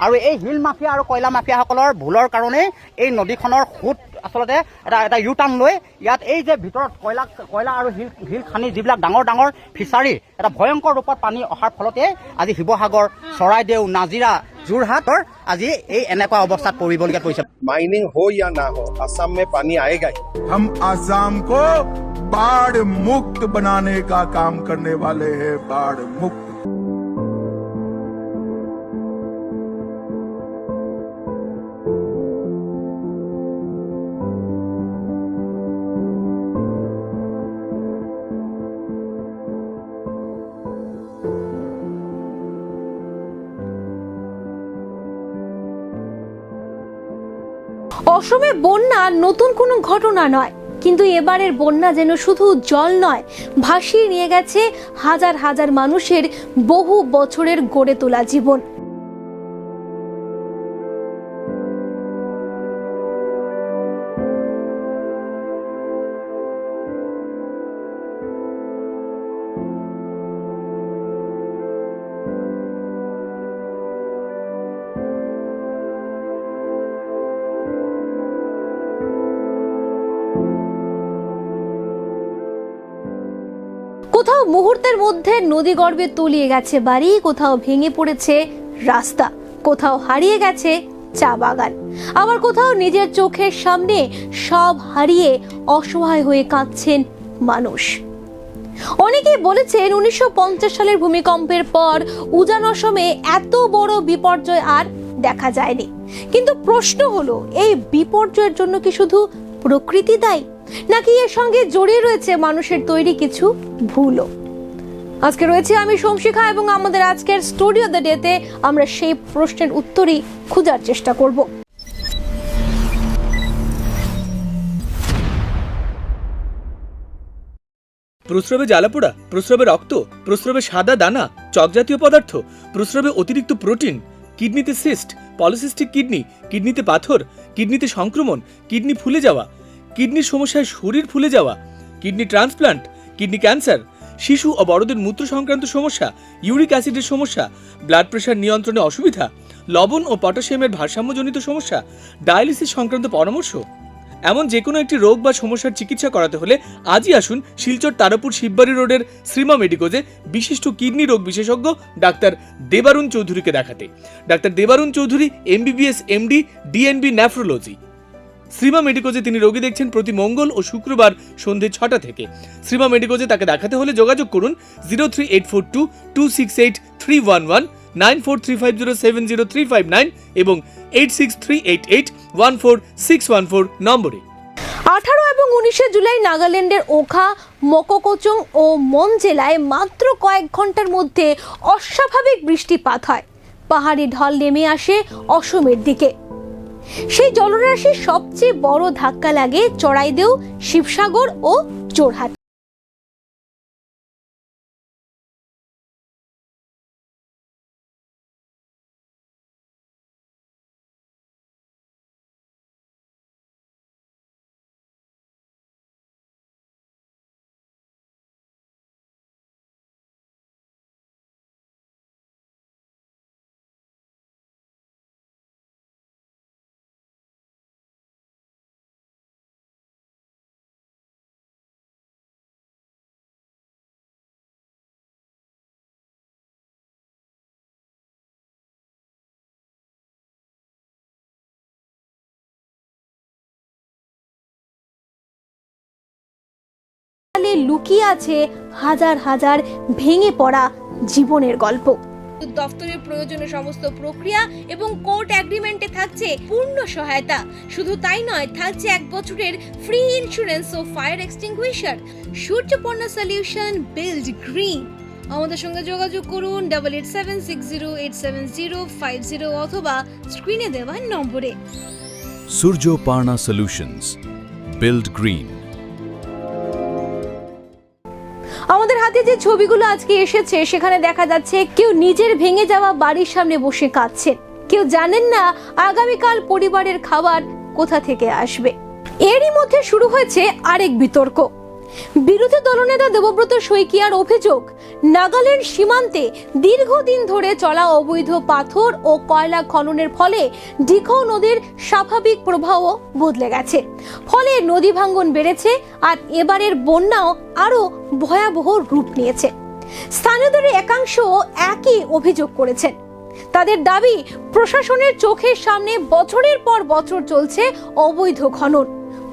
আৰু এই শিল মাফিয়া আৰু কয়লা মাফিয়াসকলৰ ভুলৰ কাৰণে এই নদীখনৰ সোঁত আচলতে এটা ইউ টাৰ্ণ লৈ ইয়াত এই যে ভিতৰত কয়লা আৰু শিল খানি যিবিলাক ডাঙৰ ডাঙৰ ফিচাৰী এটা ভয়ংকৰ ৰূপত পানী অহাৰ ফলতে আজি শিৱসাগৰ, চৰাইদেউ, নাজিৰা, যোৰহাটৰ আজি এই এনেকুৱা অৱস্থাত পৰিবলগীয়া কৰিছে। माइनिंग हो या ना हो, असम में पानी आएगा ही। हम असम को बाढ़ मुक्त बनाने का काम करने वाले हैं, बाढ़ मुक्त। অসমে বন্যা নতুন কোনো ঘটনা নয়, কিন্তু এবারের বন্যা যেন শুধু জল নয়, ভাসিয়ে নিয়ে গেছে হাজার হাজার মানুষের বহু বছরের গড়ে তোলা জীবন। কোথাও মুহূর্তের মধ্যে নদীগর্ভে তলিয়ে গেছে বাড়ি, কোথাও ভেঙে পড়েছে রাস্তা, কোথাও হারিয়ে গেছে চা বাগান, আবার কোথাও নিজের চোখের সামনে সব হারিয়ে অসহায় হয়ে কাঁদছেন মানুষ। অনেকেই বলেছেন 1950 সালের ভূমিকম্পের পর উজান অসমে এত বড় বিপর্যয় আর দেখা যায়নি। কিন্তু প্রশ্ন হলো, এই বিপর্যয়ের জন্য কি শুধু প্রকৃতি দায়ী, নাকি এর সঙ্গে জড়িয়ে রয়েছে মানুষের তৈরি কিছু ভুলও? আজকে রয়েছে আমি সোমশিখা, এবং আমাদের আজকের স্টুডিও দ্য ডেতে আমরা সেই প্রশ্নের উত্তরই খোঁজার চেষ্টা করব। প্রস্রাবে জ্বালাপোড়া, প্রস্রাবে রক্ত, প্রস্রাবে সাদা দানা, চকজাতীয় পদার্থ, প্রস্রাবে অতিরিক্ত প্রোটিন, কিডনিতে সিস্ট, পলিসিস্টিক কিডনি, কিডনিতে পাথর, কিডনিতে সংক্রমণ, কিডনি ফুলে যাওয়া, কিডনির সমস্যায় শরীর ফুলে যাওয়া, কিডনি ট্রান্সপ্লান্ট, কিডনি ক্যান্সার, শিশু ও বড়দের মূত্র সংক্রান্ত সমস্যা, ইউরিক অ্যাসিডের সমস্যা, ব্লাড প্রেশার নিয়ন্ত্রণে অসুবিধা, লবণ ও পটাশিয়ামের ভারসাম্যজনিত সমস্যা, ডায়ালিসিস সংক্রান্ত পরামর্শ, এমন যে কোনো একটি রোগ বা সমস্যার চিকিৎসা করাতে হলে আজই আসুন শিলচর তারাপুর শিববাড়ি রোডের শ্রীমা মেডিকোজে বিশিষ্ট কিডনি রোগ বিশেষজ্ঞ ডাক্তার দেবারুণ চৌধুরীকে দেখাতে। Doctor Debarun Chowdhury MBBS MD DNB nephrology. Shrima মেডিকোজে তিনি রোগী দেখছেন প্রতি মঙ্গল ও শুক্রবার সন্ধ্যে 6টা থেকে। শ্রীমা মেডিকোজে তাকে দেখাতে হলে যোগাযোগ করুন 03842 268 311, 9435070359 এবং 86388 14614 নম্বরে। 18 এবং 19 জুলাই নাগাল্যান্ডের ওখা, মোকোকচুং ও মন জেলায় মাত্র কয়েক ঘন্টার মধ্যে অস্বাভাবিক বৃষ্টিপাত হয়। পাহাড়ি ঢল নেমে আসে অসমের দিকে। সেই জলরাশির সবচেয়ে বড় ধাক্কা লাগে চড়াইদেউ, শিবসাগর ও যোরহাট। লুকিয়ে আছে হাজার হাজার ভেঙে পড়া জীবনের গল্প। দপ্তরের প্রয়োজনীয় সমস্ত প্রক্রিয়া এবং কোর্ট এগ্রিমেন্টে থাকছে পূর্ণ সহায়তা। শুধু তাই নয়, থাকছে 1 বছরের ফ্রি ইন্স্যুরেন্স ও fire extinguisher. Suryaparna solution, build green. আমাদের সঙ্গে যোগাযোগ করুন 8876087050 অথবা স্ক্রিনে দেওয়া নম্বরে। Suryaparna solutions, build green. আমাদের হাতে যে ছবিগুলো আজকে এসেছে সেখানে দেখা যাচ্ছে কেউ নিজের ভেঙে যাওয়া বাড়ির সামনে বসে কাঁদছেন, কেউ জানেন না আগামীকাল পরিবারের খাবার কোথা থেকে আসবে। এরই মধ্যে শুরু হয়েছে আরেক বিতর্ক। বিরোধী দলনেতা দেবব্রত শইকীয়ার অভিযোগ, নাগাল্যান্ড সীমান্তে দীর্ঘদিন ধরে চলা অবৈধ পাথর ও কয়লা খননের ফলে ডিখৌ নদীর স্বাভাবিক প্রবাহ বদলে গেছে। ফলে নদী ভাঙ্গন বেড়েছে আর এবারের বন্যাও আরো ভয়াবহ রূপ নিয়েছে। স্থানীয়দের একাংশ একই অভিযোগ করেছেন। তাদের দাবি, প্রশাসনের চোখের সামনে বছরের পর বছর চলছে অবৈধ খনন,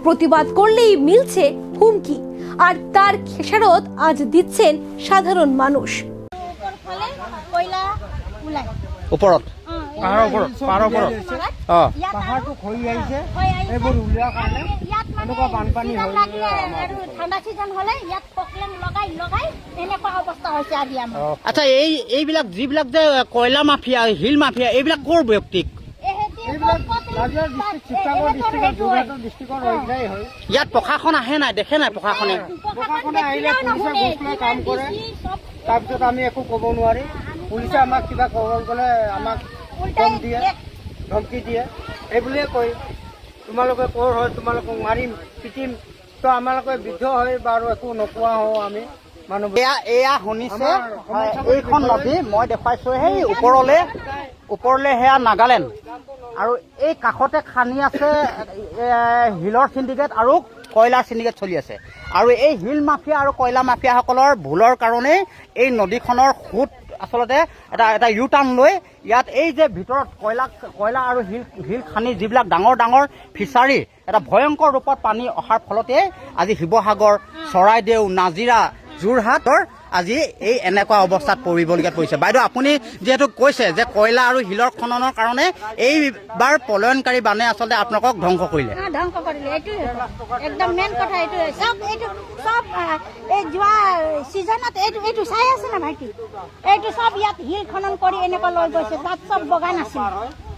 প্রতিবাদ করলেই মিলছে হুমকি, আর তার খেসারত আজ দিচ্ছেন সাধারণ মানুষ। ওপৰত অঁ পাহাৰটো খহি আহিছে, এইবোৰ উলিওৱাৰ কাৰণে এনেকুৱা বানপানী হৈ আৰু ঠাণ্ডা চিজন হলে ইয়াত পকলেন লগাই এনেকুৱা অৱস্থা হৈছে আজি আমাৰ। আচ্ছা, এইবিলাক যিবিলাক যে কয়লা মাফিয়া, শিল মাফিয়া, এইবিলাক ক'ৰ ব্যক্তিক? ৰাজ্যৰ ডিষ্ট্ৰিক্ট শিৱসাগৰ ডিষ্ট্ৰিক্টৰ যোৰহাটৰ ডিষ্ট্ৰিক্টৰ ৰহিলাই হয়। ইয়াত প্ৰশাসন আহে নাই, দেখে নাই প্ৰশাসনে? প্ৰশাসনে আহিলে পুলিচে ঘোষ লৈ কাম কৰে, তাৰপিছত আমি একো ক'ব নোৱাৰি। পুলিচে আমাক কিবা ক'ব গ'লে আমাক দম দিয়ে, ধমকি দিয়ে, এইবুলিয়ে কয় তোমালোকে ক'ৰ হয়, তোমালোকক মাৰিম পিটিম। তো আমালোকে বৃদ্ধ হয় বাৰু একো নোপোৱা হওঁ আমি মানুহবোৰ। এয়া শুনিছে, এইখন নদী মই দেখুৱাইছো, সেই ওপৰলে সেয়া নাগালেণ্ড, আৰু এই কাষতে খান্দি আছে শিলৰ চিণ্ডিকেট আৰু কয়লাৰ চিণ্ডিকেট চলি আছে। আৰু এই শিল মাফিয়া আৰু কয়লা মাফিয়াসকলৰ ভুলৰ কাৰণেই এই নদীখনৰ সোঁত আচলতে এটা ইউ টাৰ্ণ লৈ ইয়াত এই যে ভিতৰত কয়লা আৰু শিল খান্দি যিবিলাক ডাঙৰ ডাঙৰ ফিচাৰী, এটা ভয়ংকৰ ৰূপত পানী অহাৰ ফলতে আজি শিৱসাগৰ, চৰাইদেউ, নাজিৰা, যোৰহাটৰ আজি এই এনেকুৱা অৱস্থাত পৰিবলগীয়া পৰিছে। বাইদেউ, আপুনি যিহেতু কৈছে যে কয়লা আৰু শিলৰ খননৰ কাৰণে এইবাৰ পলায়নকাৰী বানে আচলতে আপোনালোকক ধ্বংস কৰিলে। ধ্বংস কৰিলে, এইটো একদম মেইন কথা। এইটো চব এই যোৱা ছিজনত এইটো চাই আছে না ভাইটি, এইটো চব ইয়াত শিল খনন কৰি এনেকুৱা লৈ গৈছে। তাত চব বাগান আছিল,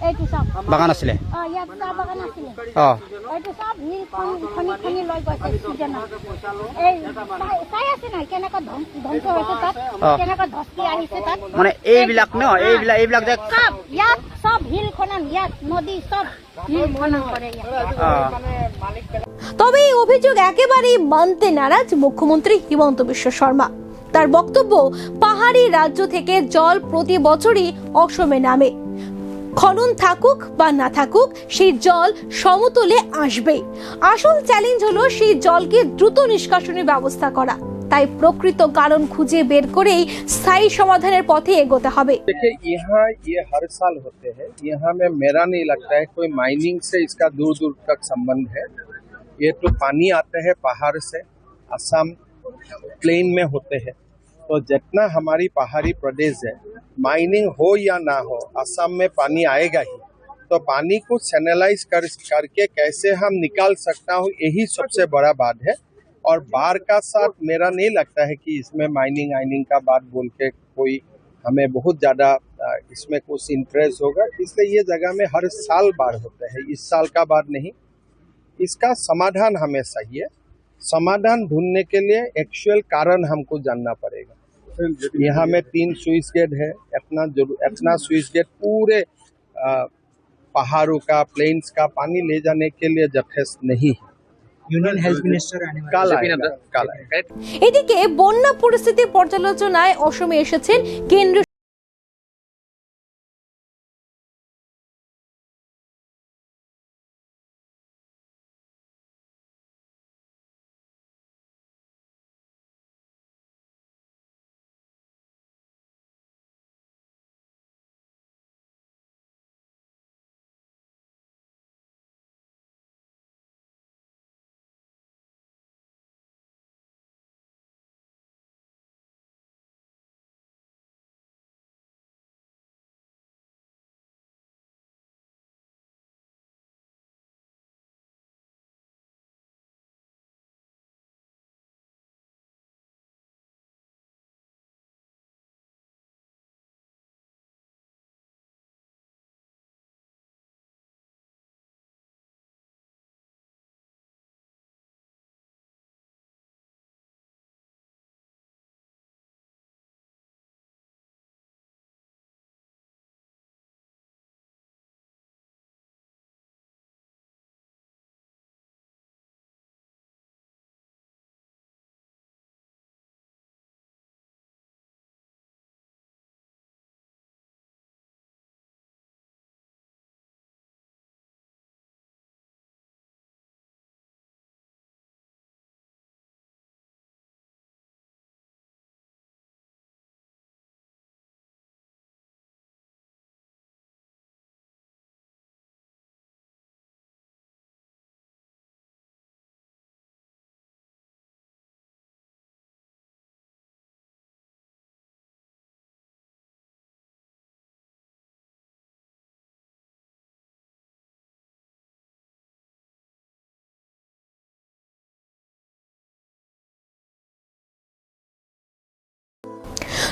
এইটো চব বাগান আছিলে, ইয়াত চাহ বাগান আছিলে, অঁ এইটো চব শিল খনি লৈ গৈছে ছিজনত। এই চাই আছে না কেনেকুৱা ধ্বংস হৈছে, তাত কেনেকুৱা ধস্কি আহিছে তাত। মানে এইবিলাক যে সব ইয়াত সব হিল খনন, ইয়াত নদী সব হিল খনন করে তবে এই অভিযোগ একেবারেই মানতে নারাজ মুখ্যমন্ত্রী হিমন্ত বিশ্ব শর্মা। তার বক্তব্য, পাহাড়ি রাজ্য থেকে জল প্রতি বছরই অসমে নামে, খনন থাকুক বা না থাকুক সেই জল সমতলে আসবেই। আসল চ্যালেঞ্জ হলো সেই জলকে দ্রুত নিষ্কাশনের ব্যবস্থা করা। তাই প্রকৃত কারণ খুঁজে বের করেই স্থায়ী সমাধানের পথে এগোতে হবে। देखिए, यहाँ ये हर साल होते हैं। यहाँ में मेरा नहीं लगता है कोई माइनिंग से इसका दूर दूर तक संबंध है। ये तो पानी आते हैं पहाड़ से, असम प्लेन में होते हैं। तो जितना हमारी पहाड़ी प्रदेश है, माइनिंग हो या ना हो, असम में पानी आएगा ही। तो पानी को चैनलाइज करके कैसे हम निकाल सकता हूँ, यही सबसे बड़ा बात है। और बाढ़ का साथ मेरा नहीं लगता है कि इसमें माइनिंग का बात बोल के कोई हमें बहुत ज़्यादा इसमें कुछ इंटरेस्ट होगा। इसलिए ये जगह में हर साल बाढ़ होता है, इस साल का बाढ़ नहीं। इसका समाधान हमें चाहिए। समाधान ढूंढने के लिए एक्चुअल कारण हमको जानना पड़ेगा। यहाँ में 3 स्विच गेट है, इतना स्विच गेट पूरे पहाड़ों का, प्लेन्स का पानी ले जाने के लिए यथेष्ट नहीं है। ইউনিয়ন হেলথ মিনিস্টার কাল আएगा। এদিকে বন্যা পরিস্থিতি পর্যালোচনায় অসমে এসেছেন কেন্দ্রীয়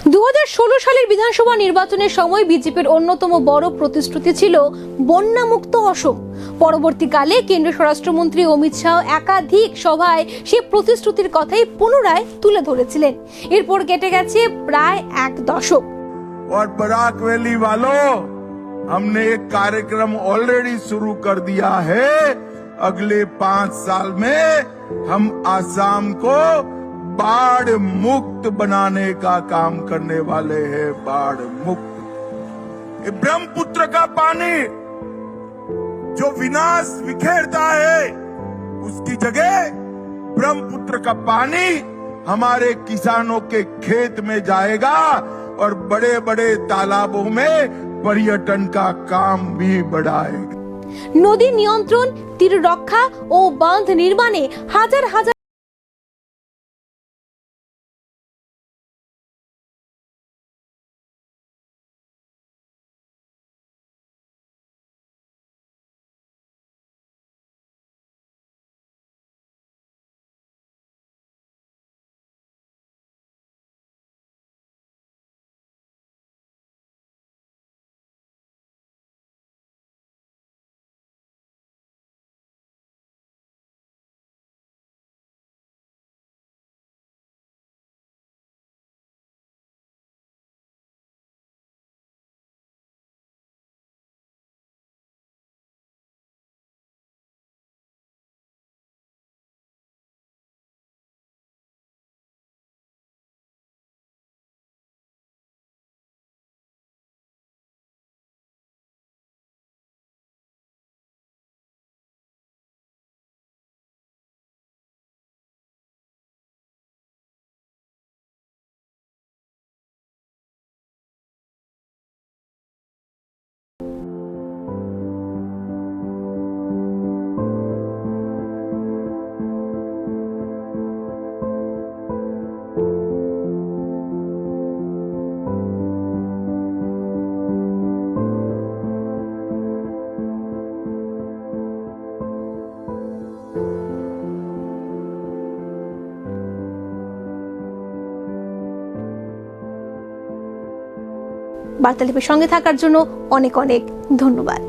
2016 সালের বিধানসভা নির্বাচনের সময় বিজেপির অন্যতম বড় প্রতিশ্রুতি ছিল বন্যামুক্ত অসম। পরবর্তীকালে কেন্দ্রীয় স্বরাষ্ট্রমন্ত্রী অমিত শাহ একাধিক সভায় সেই প্রতিশ্রুতির কথাই পুনরায় তুলে ধরেছিলেন। এরপর কেটে গেছে প্রায় 1 দশক। और बराक वैली वालों, हमने एक कार्यक्रम ऑलरेडी शुरू कर दिया है। अगले 5 साल में हम आसाम को बाढ़ मुक्त बनाने का काम करने वाले हैं। बाढ़ मुक्त। ये ब्रह्मपुत्र का पानी जो विनाश बिखेरता है, उसकी जगह ब्रह्मपुत्र का पानी हमारे किसानों के खेत में जाएगा और बड़े बड़े तालाबों में पर्यटन का काम भी बढ़ाएगा। নদী নিয়ন্ত্রণ, তীর রক্ষা ও বাঁধ নির্মাণে হাজার হাজার বার্তালাপের সঙ্গে থাকার জন্য অনেক অনেক ধন্যবাদ।